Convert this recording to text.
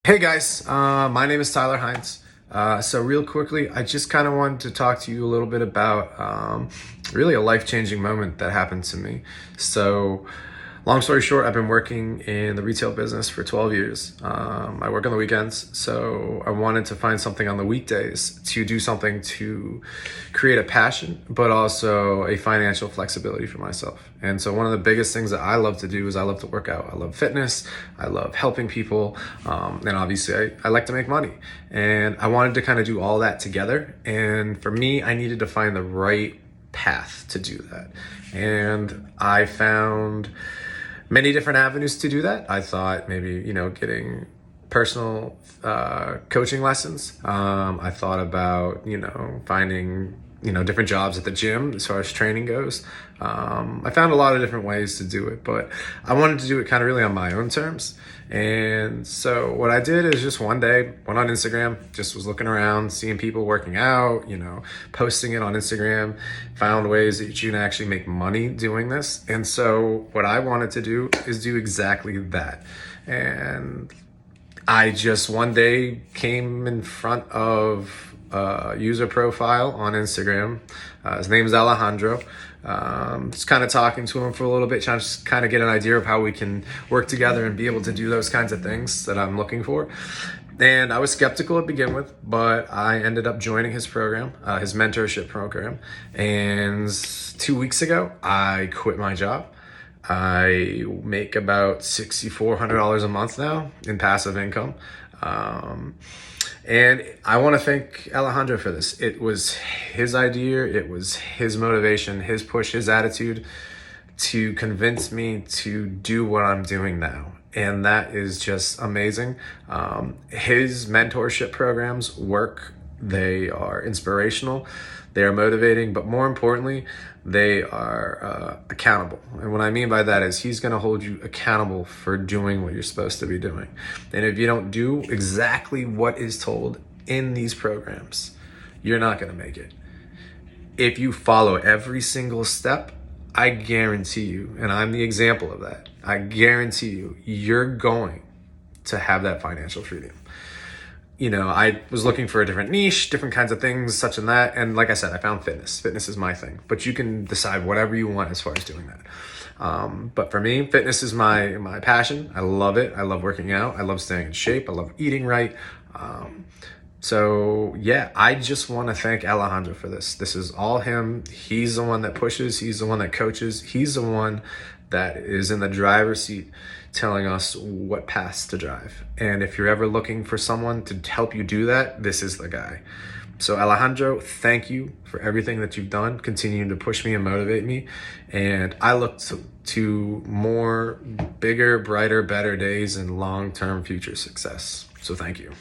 Hey guys, my name is Tyler Hines. So real quickly, I just kind of wanted to talk to you a little bit about really a life-changing moment that happened to me. So long story short, I've been working in the retail business for 12 years. I work on the weekends, so I wanted to find something on the weekdays to do something to create a passion, but also a financial flexibility for myself. And so one of the biggest things that I love to do is I love to work out. I love fitness. I love helping people. And obviously I like to make money. And I wanted to kind of do all that together. And for me, I needed to find the right path to do that. And I found many different avenues to do that. I thought maybe, getting personal coaching lessons. I thought about, finding, different jobs at the gym as far as training goes. I found a lot of different ways to do it, but I wanted to do it kind of really on my own terms. And so what I did is just one day went on Instagram, just was looking around, seeing people working out, posting it on Instagram, found ways that you can actually make money doing this. And so what I wanted to do is do exactly that. And I just one day came in front of a user profile on Instagram. His name is Alejandro. Just kind of talking to him for a little bit, trying to just kind of get an idea of how we can work together and be able to do those kinds of things that I'm looking for. And I was skeptical to begin with, but I ended up joining his program, his mentorship program. And 2 weeks ago, I quit my job. I make about $6,400 a month now in passive income. And I want to thank Alejandro for this. It was his idea. It was his motivation, his push, his attitude to convince me to do what I'm doing now. And that is just amazing. His mentorship programs work. They are inspirational. They are motivating, but more importantly, they are accountable. And what I mean by that is he's going to hold you accountable for doing what you're supposed to be doing. And if you don't do exactly what is told in these programs, you're not going to make it. If you follow every single step, I guarantee you, and I'm the example of that, I guarantee you, you're going to have that financial freedom. I was looking for a different niche, different kinds of things, such and that. And like I said, I found fitness. Fitness is my thing, but you can decide whatever you want as far as doing that. But for me, fitness is my passion. I love it. I love working out. I love staying in shape. I love eating right. So yeah, I just want to thank Alejandro for this. This is all him. He's the one that pushes. He's the one that coaches. He's the one that is in the driver's seat telling us what paths to drive. And if you're ever looking for someone to help you do that, this is the guy. So Alejandro, thank you for everything that you've done, continuing to push me and motivate me. And I look to more bigger, brighter, better days and long-term future success. So thank you.